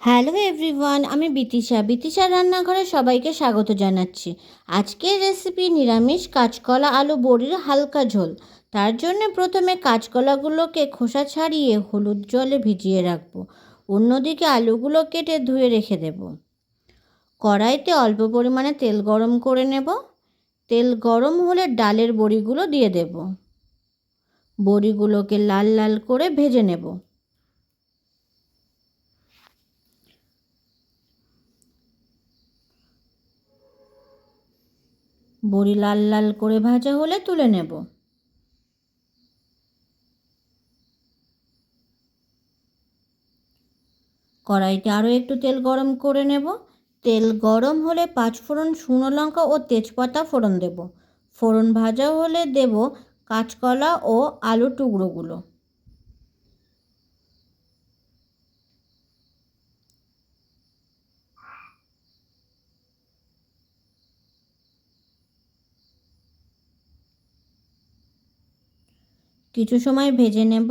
Hello everyone, আমি বিতিশার রান্নাঘরে সবাইকে স্বাগত জানাচ্ছি। আজকের রেসিপি নিরামিষ কাঁচকলা আলু বড়ির হালকা ঝোল। তার জন্য প্রথমে কাঁচকলাগুলোকে খোসা ছাড়িয়ে হলুদ জলে ভিজিয়ে রাখবো। অন্যদিকে আলুগুলো কেটে ধুয়ে রেখে দেব। কড়াইতে অল্প পরিমাণে তেল গরম করে নেব। তেল গরম হলে ডালের বড়িগুলো দিয়ে দেব। বড়িগুলোকে লাল লাল করে ভেজে নেব। বড়ি লাল লাল করে ভাজা হলে তুলে নেব। কড়াইতে আরও একটু তেল গরম করে নেব। তেল গরম হলে 5 ফোড়ন, শুকনো লঙ্কা ও তেজপাতা ফোড়ন দেব। ফোড়ন ভাজা হলে দেব কাঁচকলা ও আলু টুকরোগুলো। কিছু সময় ভেজে নেব।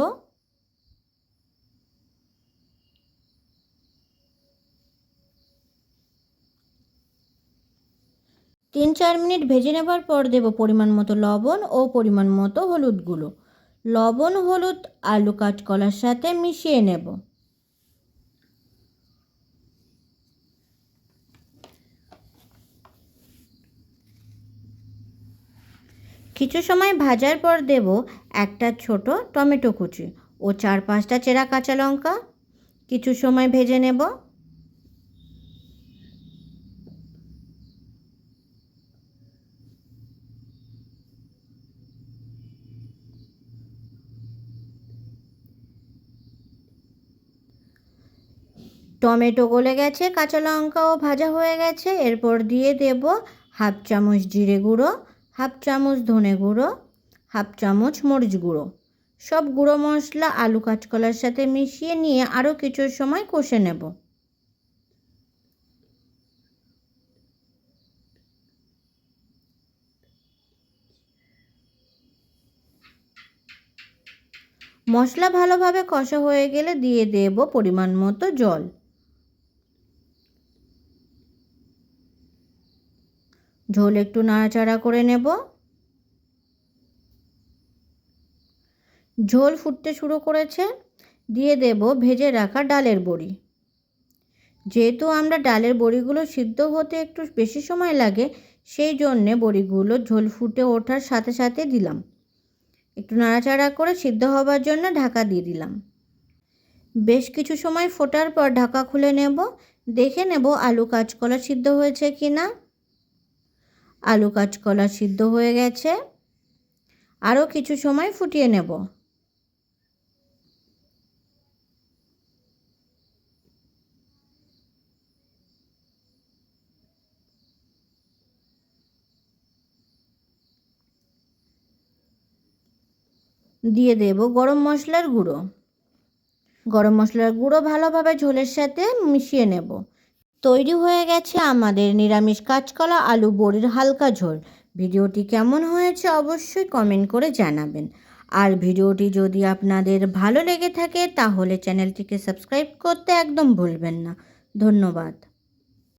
তিন চার মিনিট ভেজে নেবার পর দেব পরিমাণ মতো লবণ ও পরিমাণ মতো হলুদ গুঁড়ো। লবণ হলুদ আলু কাঁচকলার সাথে মিশিয়ে নেব। কিছু সময় ভাজার পর দেব একটা ছোট টমেটো কুচি ও 4-5টা চেরা কাঁচা লঙ্কা। কিছু সময় ভেজে নেব। টমেটো গলে গেছে, কাঁচা লঙ্কাও ভাজা হয়ে গেছে। এরপর দিয়ে দেব 1/2 চামচ জিরে গুঁড়ো, 1/2 চামচ ধনে গুঁড়ো, 1/2 চামচ মরিচ গুঁড়ো। সব গুঁড়ো মশলা আলু কাঁচকলার সাথে মিশিয়ে নিয়ে আরও কিছু সময় কষে নেব। মশলা ভালোভাবে কষা হয়ে গেলে দিয়ে দেব পরিমাণ মতো জল। ঝোল একটু নাড়াচাড়া করে নেব। ঝোল ফুটতে শুরু করেছে, দিয়ে দেব ভেজে রাখা ডালের বড়ি। যেহেতু আমরা ডালের বড়িগুলো সিদ্ধ হতে একটু বেশি সময় লাগে, সেই জন্যে বড়িগুলো ঝোল ফুটে ওঠার সাথে সাথে দিলাম। একটু নাড়াচাড়া করে সিদ্ধ হবার জন্য ঢাকা দিয়ে দিলাম। বেশ কিছু সময় ফোটার পর ঢাকা খুলে নেব। দেখে নেব আলু কাঁচকলা সিদ্ধ হয়েছে কি না। আলু কাঁচকলা সিদ্ধ হয়ে গেছে। আরও কিছু সময় ফুটিয়ে নেব। দিয়ে দেব গরম মশলার গুঁড়ো। গরম মশলার গুঁড়ো ভালোভাবে ঝোলের সাথে মিশিয়ে নেব। তৈরি হয়ে গেছে আমাদের নিরামিষ কাঁচকলা আলু বড়ির হালকা ঝোল। ভিডিওটি কেমন হয়েছে অবশ্যই কমেন্ট করে জানাবেন। আর ভিডিওটি যদি আপনাদের ভালো লেগে থাকে তাহলে চ্যানেলটিকে সাবস্ক্রাইব করতে একদম ভুলবেন না। ধন্যবাদ।